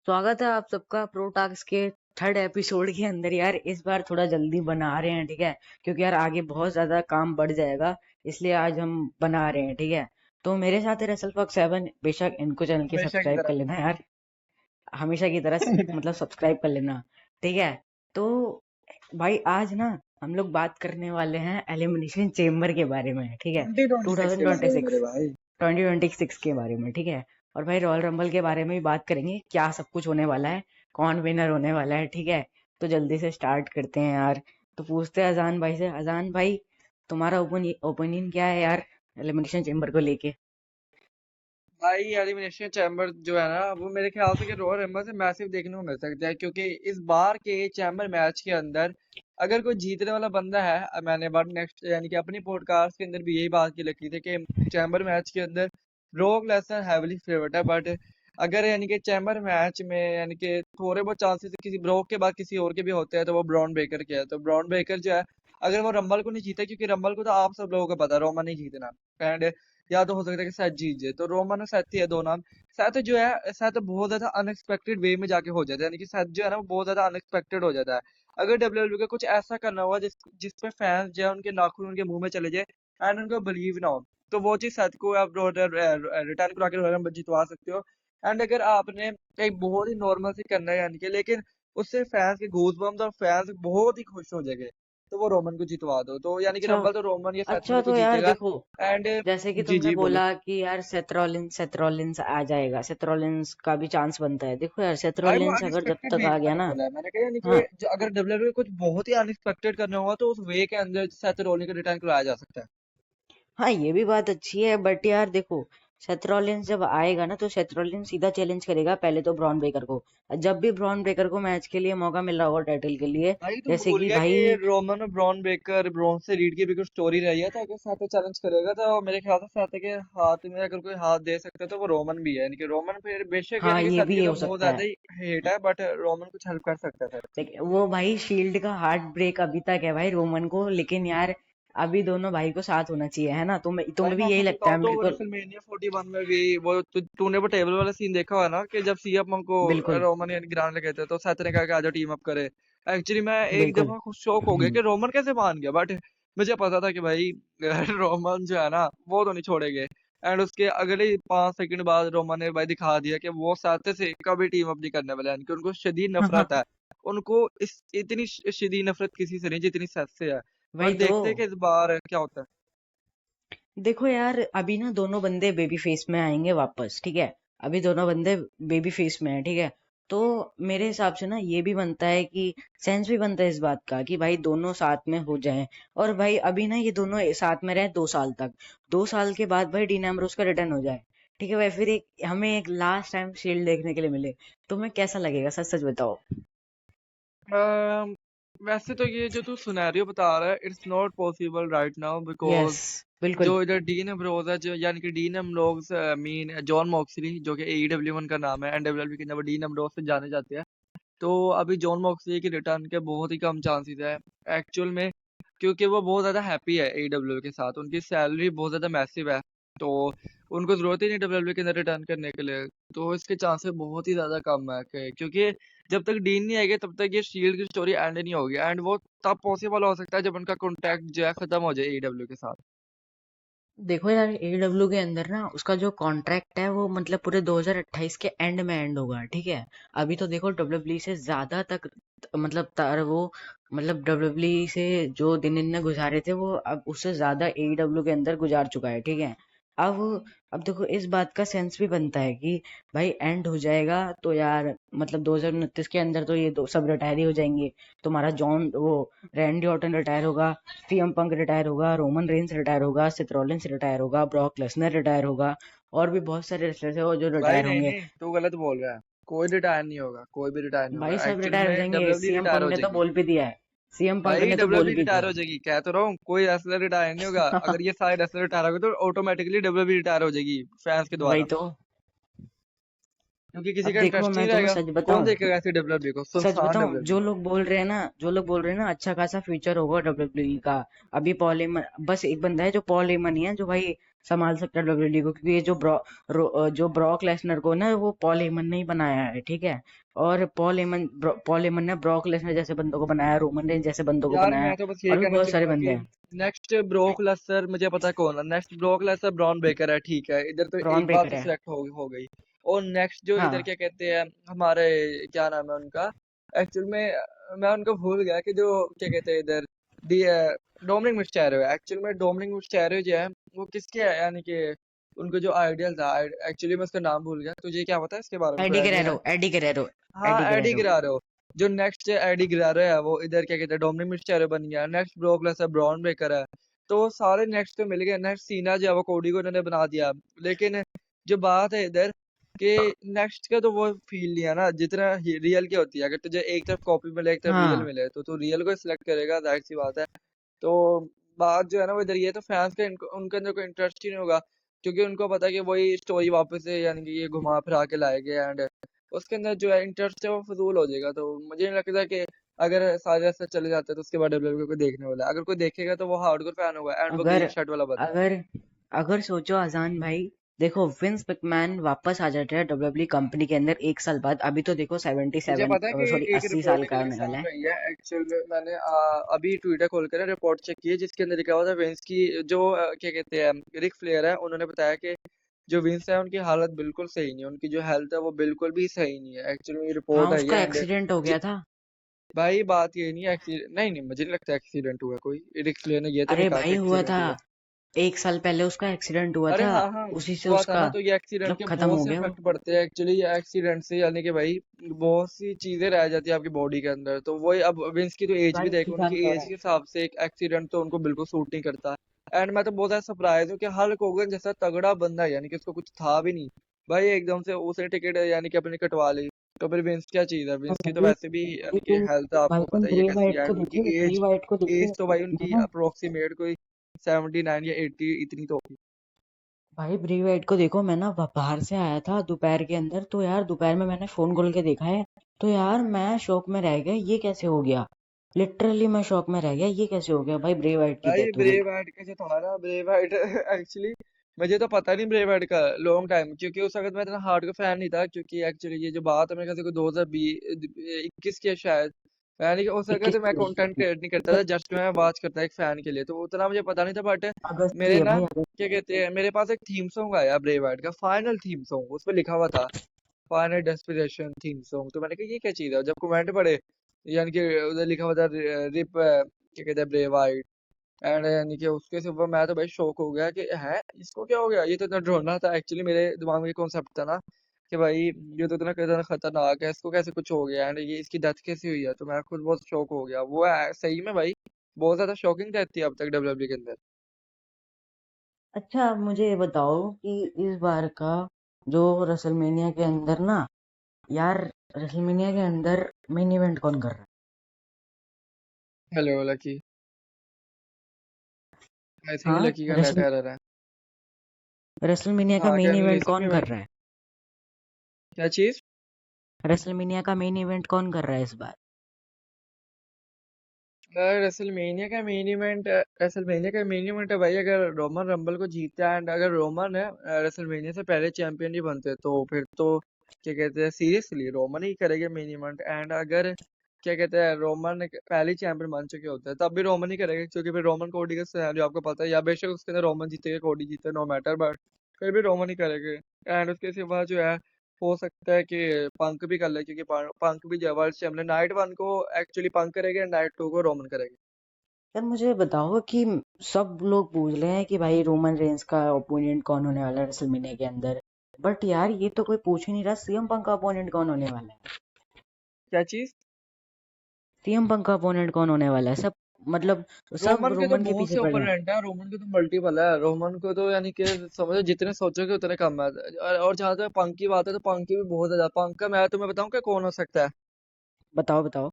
स्वागत है आप सबका प्रो टास्क के थर्ड एपिसोड के अंदर। यार इस बार थोड़ा जल्दी बना रहे हैं, ठीक है, क्योंकि यार आगे बहुत ज्यादा काम बढ़ जाएगा, इसलिए आज हम बना रहे हैं, ठीक है। तो मेरे साथ है रसल फॉक्स 7। बेशक इनको चैनल के हमेशा की सब्सक्राइब कर तरह। लेना यार, हमेशा की तरह मतलब सब्सक्राइब कर लेना, ठीक है। तो भाई आज ना हम लोग बात करने वाले हैं एलिमिनेशन चेम्बर के बारे में, ठीक है। 2026 के बारे में 2026, मेरे भाई। 2026 के बारे में, ठीक है। और भाई रॉयल रंबल के बारे में भी बात करेंगे, क्या सब कुछ होने वाला है, कौन विनर होने वाला है, ठीक है। तो जल्दी से स्टार्ट करते हैं यार। तो पूछते हैं अजान भाई से। अजान भाई, तुम्हारा ओपिनियन क्या है यार एलिमिनेशन चेम्बर को लेके? भाई एलिमिनेशन चैम्बर जो है ना, वो मेरे ख्याल से कि रॉयल रंबल से मैसिव देखने को मिल सकता है, क्योंकि इस बार के चैम्बर मैच के अंदर अगर कोई जीतने वाला बंदा है, मैंने बार नेक्स्ट यानी कि अपनी पॉडकास्ट के अंदर भी यही बात की लगी थी कि चैम्बर मैच के अंदर ब्रॉक लेसनर हैविली फेवरेट है। बट अगर यानी कि चैम्बर मैच में यानी कि थोड़े बहुत चांसेस किसी ब्रॉक के बाद किसी और के भी होते हैं, तो वो ब्रॉन ब्रेकर के है। तो ब्रॉन ब्रेकर जो है, अगर वो रंबल को नहीं जीता, क्योंकि रंबल को तो आप सब लोगों को पता है रोमा नहीं जीतना, एंड या तो हो सकता है कि सैथ जीत जाए। तो रोमन और सैथ ही है दो नाम। सैथ जो है, सैथ बहुत ज्यादा अनएक्सपेक्टेड वे में जाके हो जाता है, यानी कि सैथ जो है ना, वो बहुत ज्यादा अनएक्सपेक्टेड हो जाता है। अगर डब्ल्यूडब्ल्यू का कुछ ऐसा करना हुआ जिसपे फैंस जो है उनके नाखून उनके मुंह में चले जाए एंड उनको बिलीव ना हो, तो वो चीज सैथ को आप रिटर्न करा के रॉयल जितवा सकते हो। एंड अगर आपने एक बहुत ही नॉर्मल सी करना है, यानी कि लेकिन उससे फैंस के गूज बम्स और फैंस बहुत ही खुश हो जाएंगे, तो वो रोमन को जितवा दो। तो यानी कि अच्छा। रंबल तो रोमन या सैथ में अच्छा से कोई तो यार जीतेगा। देखो, एंड जैसे कि जी तुमने जी बोलो। बोला कि यार सेथ रॉलिन्स आ जाएगा, सेथ रॉलिन्स का भी चांस बनता है। देखो यार सेथ भाई वो रॉलिन्स अगर जब अनएक्सपेक्टेड तक वे आ में गया मैंने ना। बोला है, मैंने कहा यानी कि हाँ। अगर डब्ल्यूडब्ल्यू कुछ बहुत ही अनएक्सपेक्टेड करना होगा, तो उस वे के अंदर सेथ रोलिंस को रिटर्न कराया जा सकता है। हाँ ये भी बात अच्छी है, बट यार देखो, सेथ रॉलिन्स जब आएगा ना तो सेथ रॉलिन्स सीधा चैलेंज करेगा पहले तो ब्रॉन ब्रेकर को। जब भी ब्रॉन ब्रेकर को मैच के लिए मौका मिल रहा होगा टाइटल के लिए, भाई तू जैसे भूल कि गया कि भाई। रोमन और ब्रॉन ब्रेकर ब्रॉन से रीड की भी कुछ स्टोरी रही है, तो अगर साथ चैलेंज करेगा तो मेरे ख्याल से साथ के हाथ में अगर कोई हाथ दे सकता है तो वो रोमन भी है। यानी कि रोमन फिर बेशक हाँ यानी कि ये साथ भी की हो तरफ बहुत सकता ज्यादा है। ही हेट है, बट रोमन कुछ हेल्प कर सकता है सर। लेकिन वो भाई शील्ड का हार्ट ब्रेक अभी तक है भाई रोमन को, लेकिन यार अभी दोनों भाई को साथ होना चाहिए, है ना। भाई तुम्हें मैं भी यही आपको लगता है? बताऊं तो मेरे को रेसलमेनिया 41 में भी वो तूने वो टेबल वाला सीन देखा हुआ ना, कि जब सीएम पंक को बिल्कुल रोमन यानी गिराने लगे थे, तो सेथ ने कहा कि आजा टीम अप करे। एक्चुअली मैं एक बिल्कुल। दफा खुद शॉक हो गया कि रोमन कैसे मान गया, बट मुझे पता था कि भाई रोमन जो है ना, वो तो नहीं छोड़ेंगे। एंड उसके अगले 5 सेकंड बाद रोमन ने भाई दिखा दिया कि वो सेथ से कभी टीम अप नहीं करने वाले, यानी कि उनको शदीद नफरत है। उनको इस इतनी शदीद नफरत किसी से नहीं जितनी सेथ से है। वही बट तो। देखते हैं कि इस बार क्या होता है। देखो यार अभी ना दोनों बंदे बेबी फेस में आएंगे वापस, ठीक है। अभी दोनों बंदे बेबी फेस में है, ठीक है। तो मेरे हिसाब से ना ये भी बनता है कि सेंस भी बनता है इस बात का कि भाई दोनों साथ में हो जाएं। और भाई अभी ना ये दोनों साथ में रहे 2 साल तक, 2 साल के बाद भाई डीन एम्ब्रोस का रिटर्न हो जाए, ठीक है भाई। फिर एक हमें एक लास्ट टाइम शील्ड देखने के लिए मिले, तुम्हें कैसा लगेगा? सच सच बताओ। अम, वैसे तो ये जो तू सिनेरियो बता रहा है, it's not possible right now, yes because बिल्कुल। जो इधर डीन एम्ब्रोज है, जो यानी कि dean Ambrose mean John Moxley, जो कि AEW का नाम है, NWL के नाम डीन एम्ब्रोज से जाने जाते हैं। तो अभी जॉन मॉक्सली के रिटर्न के बहुत ही कम चांसेस है एक्चुअल में, क्योंकि वो बहुत ज्यादा हैप्पी है AEW के साथ, उनकी सैलरी बहुत ज्यादा मैसिव है। तो उनको जरूरत ही नहीं WWE के अंदर रिटर्न करने के लिए। तो इसके चांसेस बहुत ही ज्यादा कम है क्योंकि जब तक डीन नहीं आएगा तब तक ये शील्ड की स्टोरी एंड नहीं होगी, एंड वो तब पॉसिबल हो सकता है जब उनका कॉन्ट्रैक्ट जो है खत्म हो जाए AEW के साथ। देखो यार एडब्ल्यू के अंदर ना उसका जो कॉन्ट्रैक्ट है वो मतलब पूरे 2028 के एंड में एंड होगा, ठीक है। अभी तो देखो डब्ल्यूडब्ल्यू से ज्यादा तक मतलब तार वो मतलब डब्ल्यूडब्ल्यू से जो दिन इनने गुजारे थे वो अब उससे ज्यादा एडब्ल्यू के अंदर गुजार चुका है, ठीक है। अब अब देखो इस बात का सेंस भी बनता है कि भाई एंड हो जाएगा तो यार मतलब 2029 के अंदर तो ये दो सब रिटायर ही हो जाएंगे। तुम्हारा जॉन वो रैंडी ऑर्टन रिटायर होगा, सीएम पंक रिटायर होगा, रोमन रेंस रिटायर होगा, सेथ रॉलिन्स रिटायर होगा, ब्रॉक लेसनर रिटायर होगा, और भी बहुत सारे रेसलर्स हैं वो जो भाई रिटायर नहीं होंगे। नहीं, तू गलत बोल रहा है। कोई रिटायर नहीं होगा, कोई भी रिटायर नहीं भाई होगा सब एक्चुअल रिटायर हो में, जाएंगे, WWE सीएम रिटायर पंक हो ने तो जाएगी। बोल भी दिया है। सीएम पंक भाई ने तो बोल WWE भी रिटायर दिया हो जाएगी, कह तो रहा हूँ, कोई रेसलर रिटायर नहीं होगा। है। अगर ये सारे रेसलर रिटायर हो गए तो ऑटोमेटिकली WWE रिटायर हो जाएगी फैंस के वही द्वारा। तो। क्योंकि किसी अब का देखो इंटरेस्ट नहीं मैं तुम्हें रहेगा। सच कौन बताऊं, देखेगा ऐसी WWE को, सच सुनसान बताऊं, WWE। जो लोग बोल रहे हैं ना अच्छा खासा फ्यूचर होगा डब्ल्यूडब्ल्यूई का। अभी पॉल हेमन, बस एक बंदा है जो पॉल हेमन ही है जो भाई संभाल सकता है डब्ल्यूडब्ल्यूई को, क्योंकि ये जो ब्रॉक लेसनर को ना वो पॉल हेमन ने ही बनाया है, ठीक है। और पॉल हेमन ने ब्रॉक लेसनर जैसे बंदों को बनाया, रोमन रेंज जैसे बंदों को यार बनाया, मैं तो बस यही और भी कहना बहुत सारे चाहूंगा बंदे कि हैं। नेक्स्ट ब्रोक लेसनर मुझे पता है कौन है। Next Brock Lesnar Bron Breakker है, ठीक है, इधर तो ब्रॉन एक बात बेकर तो है। सिलेक्ट हो गई। और नेक्स्ट जो इधर हाँ। क्या कहते हैं हमारे, क्या नाम है उनका एक्चुअल में, मैं उनको भूल गया कि जो क्या कहते हैं इधर डी डोमिनिक मिस्टेरियो है। एक्चुअल में डोमिनिक मिस्टेरियो जो है वो किसके है, यानी कि उनको जो आइडियल था, एक्चुअली मैं उसका नाम भूल गया। तुझे क्या पता है इसके बारे में, कोई एडी आइडिया गरेरो, है? एडी गरेरो, हाँ, एडी एडी गरेरो। गिरारो। जो नेक्स्ट एडी गिरारो है वो इधर क्या कहते हैं डोमिनिक मिस्टेरियो बन गया। Next Brock Lesnar Bron Breakker है। तो वो सारे नेक्स्ट तो मिल गए। नेक्स्ट सीना जो है वो कोडी को उन्होंने बना दिया। लेकिन जो बात है इधर कि नेक्स्ट का तो वो फील नहीं है ना जितना रियल की होती है। अगर तुझे एक तरफ कॉपी मिले एक तरफ रियल हाँ। मिले तो तू रियल को सिलेक्ट करेगा, जाहिर सी बात है। तो बात जो है ना वो इधर ये, तो फैंस का उनके अंदर कोई इंटरेस्ट ही नहीं होगा, क्योंकि उनको पता है कि वही स्टोरी वापस से यानी कि ये घुमा फिरा के लाएंगे, एंड उसके अंदर जो है इंटरेस्ट है वो फजूल हो जाएगा। तो मुझे नहीं लगता कि अगर सारे रास्ते चले जाते हैं तो उसके बाद डब्ल्यूडब्ल्यू को देखने वाला है। अगर कोई देखेगा तो वो हार्डकोर फैन होगा, एंड वो अगर ग्रीन शर्ट वाला बंदा है। अगर अगर सोचो आजान भाई, देखो विंस मैकमैन वापस आ जाते हैं डब्ल्यूडब्ल्यू कंपनी के अंदर 1 साल बाद। अभी तो देखो मुझे 77, पता है कि सॉरी एक 80 साल रिपोर्ट का इधर होने वाला सामने है। आई है। एक्चुअल में मैंने अभी ट्विटर खोल कर रिपोर्ट चेक की है, जिसके अंदर लिखा हुआ था विंस की जो क्या कहते हैं रिक फ्लेयर है, उन्होंने बताया कि जो विंस है उनकी हालत बिल्कुल सही नहीं है, उनकी जो हेल्थ है वो बिल्कुल भी सही नहीं है। एक्चुअली में ये हाँ रिपोर्ट आई उसका है। एंड एक्सीडेंट हो गया था। भाई बात ये नहीं है एक्सीडेंट, नहीं नहीं, मुझे नहीं लगता एक्सीडेंट हुआ कोई। रिक फ्लेयर ने ये तो नहीं अरे कहा कि भाई हुआ एक्सीडेंट था, हुआ। 1 साल पहले उसका एक्सीडेंट हुआ अरे था। हाँ हाँ, उसी से हुआ था उसका ना। तो ये एक्सीडेंट मतलब के खत्म बहुत हो से गया वो। इफेक्ट पड़ते हैं एक्चुअली एक्सीडेंट से, यानी कि भाई बहुत सी चीजें रह जाती है आपकी बॉडी के अंदर। तो वही, अब विंस की तो एज भी भाई देखो, 80 साल उनकी का हो एज रहा के है। हिसाब से एक एक्सीडेंट तो उनको बिल्कुल सूट नहीं करता। एंड मैं तो बहुत ज्यादा सरप्राइज हूँ कि हल्क होगन जैसा तगड़ा बंदा है, यानी कि उसको कुछ था भी नहीं, भाई एकदम से उसने टिकट यानी कि अपनी कटवा ली। तो फिर विंस क्या चीज है, और विंस की तो भाई वैसे भी भाई यानी कि हेल्थ भाई आपको तुम पता ही है ब्रे कैसी वाइट है। को एंड उनकी देखो, ब्रे एज, वाइट को देखो। एज तो भाई उनकी मैंने अप्रोक्सीमेट कोई 79 या 80 इतनी तो होगी। भाई ब्रे वाइट को देखो, मैं ना बाहर से आया था दोपहर के अंदर, तो यार दोपहर में मैंने फोन खोल के देखा है, तो यार मैं शौक में रह गया, ये कैसे हो गया। लिटरली मैं शौक में रह गया, ये कैसे हो गया भाई, ब्रे वाइट की भाई डेथ हो गई। ब्रेव हार्ट का जो था ना, ब्रेव हार्ट एक्चुअली मुझे तो पता नहीं ब्रेव हार्ट का लॉन्ग टाइम, क्योंकि उस वक्त मैं इतना हार्ट का फैन नहीं था। क्योंकि एक्चुअली ये जो बात है मेरे ख्याल से 2020-21 की है शायद। यानी कि उस वक्त 21 मैं की है, कंटेंट क्रिएट नहीं करता था, जस्ट मैं वॉच करता एक फैन के लिए, तो उतना मुझे पता नहीं था। बट अगस्त की मेरे है ना भाई, अगस्त। क्या कहते हैं, मेरे पास एक थीम सॉन्ग आया ब्रेव हार्ट का, फाइनल थीम सॉन्ग, उस पर लिखा हुआ था फाइनल डेस्पिरेशन थीम सॉन्ग। तो मैंने कहा ये क्या चीज है, जब कमेंट पढ़े यानी कि उधर लिखा हुआ था रिप क्या कहते हैं ब्रेव एंड यानी कि उसके से ऊपर मैं तो भाई शौक हो गया कि है इसको क्या हो गया। ये तो इतना ढूंढना था एक्चुअली, मेरे दिमाग में ये कॉन्सेप्ट था ना कि भाई ये तो इतना खतरनाक है, इसको कैसे कुछ हो गया एंड ये इसकी डेथ कैसे हुई है। तो मैं खुद बहुत शौक हो गया। वो है सही में भाई बहुत ज्यादा शॉकिंग रहती है अब तक डब्ल्यूडब्ल्यू के अंदर। अच्छा आप मुझे ये बताओ कि इस बार का जो रेसलमेनिया के अंदर ना, यार रेसलमेनिया के अंदर मेन इवेंट कौन कर रहा हेलो लकी, आई है? थिंक हाँ, लकी का नेट एरर है। रेसलमेनिया का हाँ, main can you event listen me कौन भाई? कर रहा है? क्या चीज? रेसलमेनिया का मेन इवेंट कौन कर रहा है इस बार? रेसलमेनिया का मेन इवेंट है भाई, अगर रोमन रंबल को जीतता है एंड अगर रोमन है रेसलमेनिया से पहले चैंपियन नहीं बनते तो फिर तो क्या कहते हैं सीरियसली रोमन ही करेगा मेन इवेंट। एंड अगर क्या कहते हैं रोमन पहले चैंपियन बन चुके होते हैं तब भी रोमन ही करेगा, क्योंकि फिर रोमन कोडी का सिनेरियो आपको पता है, या बेशक उसके अंदर रोमन जीतेगा कोडी जीते नो मैटर, बट फिर भी रोमन ही करेगा। एंड उसके सिवा जो है हो सकता है कि पंक भी कर ले, क्योंकि पंक भी जो है वर्ल्ड चैंपियन, नाइट वन को एक्चुअली पंक करेगा, नाइट टू को रोमन करेगा। यार मुझे बताओ कि सब लोग पूछ रहे हैं कि भाई रोमन रेंस का ओपोनेंट कौन होने वाला है रेसलमेनिया के अंदर, बट यार ये तो कोई पूछ ही नहीं रहा सीएम पंक का ओपोनेंट कौन होने वाला है। क्या चीज? सीएम पंक का ओपोनेंट कौन होने वाला है, सब मतलब सब रोमन के तो रोमन के बहुत पीछे से पड़े हैं। ओपोनेंट है, रोमन के तो मल्टीपल है। रोमन को तो यानी कि समझो जितने सोचोगे उतने कम है। और जहां तक पंक की बात है तो पंक की भी बहुत ज्यादा। पंक का मैं तुम्हें बताऊं कि कौन हो सकता है। बताओ बताओ।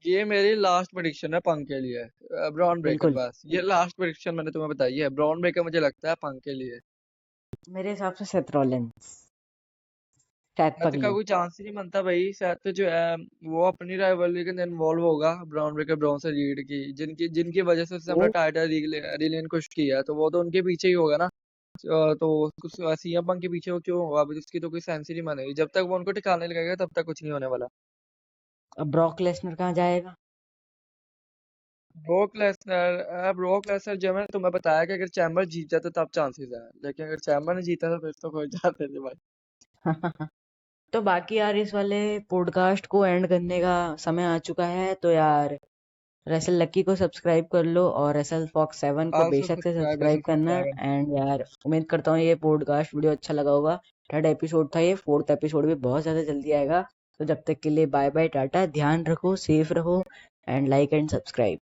ये मेरी लास्ट प्रेडिक्शन है पंक के लिए, ब्रॉन ब्रेकर। बिल्कुल। बस ये लास्ट प्रेडिक्शन मैंने तुम्हें बताई है, ब्रॉन ब्रेकर मुझे लगता है पंक के लिए। मेरे हिसाब से सेथ रॉलिंस। सेथ सेथ का पगलू। कोई चांस ही नहीं बनता भाई। सेथ जो है वो अपनी राइवलरी के अंदर इन्वॉल्व होगा ब्राउन ब्रेकर ब्राउन से रीड की, जिनकी जिनकी वजह से उसने वो अपना टाइटल रिलिंक्विश किया है, तो वो तो उनके पीछे ही होगा ना। तो कुछ सीएम पंक के पीछे वो क्यों होगा? अभी उसकी तो कोई सेंस ही नहीं बनेगी। जब तक वो उनको टिकाने लगेगा तब तक कुछ नहीं होने वाला। अब ब्रॉक लेसनर कहाँ जाएगा? ब्रोक लेसनर जो है, मैंने तुम्हें बताया कि अगर चैम्बर जीत जाता तब चांसेस है, लेकिन अगर चैम्बर ने जीता तो फिर तो कोई चांसेस नहीं भाई। तो बाकी यार इस वाले पॉडकास्ट को एंड करने का समय आ चुका है, तो यार रेसल लकी को सब्सक्राइब कर लो और रेसल फॉक्स 7 को आल्सो बेशक से सब्सक्राइब सब्सक्राइब रेसल फॉर करना। 7। एंड यार उम्मीद करता हूँ ये पॉडकास्ट वीडियो अच्छा लगा होगा। थर्ड एपिसोड था ये, फोर्थ एपिसोड भी बहुत ज़्यादा जल्दी आएगा। तो जब तक के लिए बाय बाय टाटा, ध्यान रखो, सेफ रहो, एंड लाइक एंड सब्सक्राइब।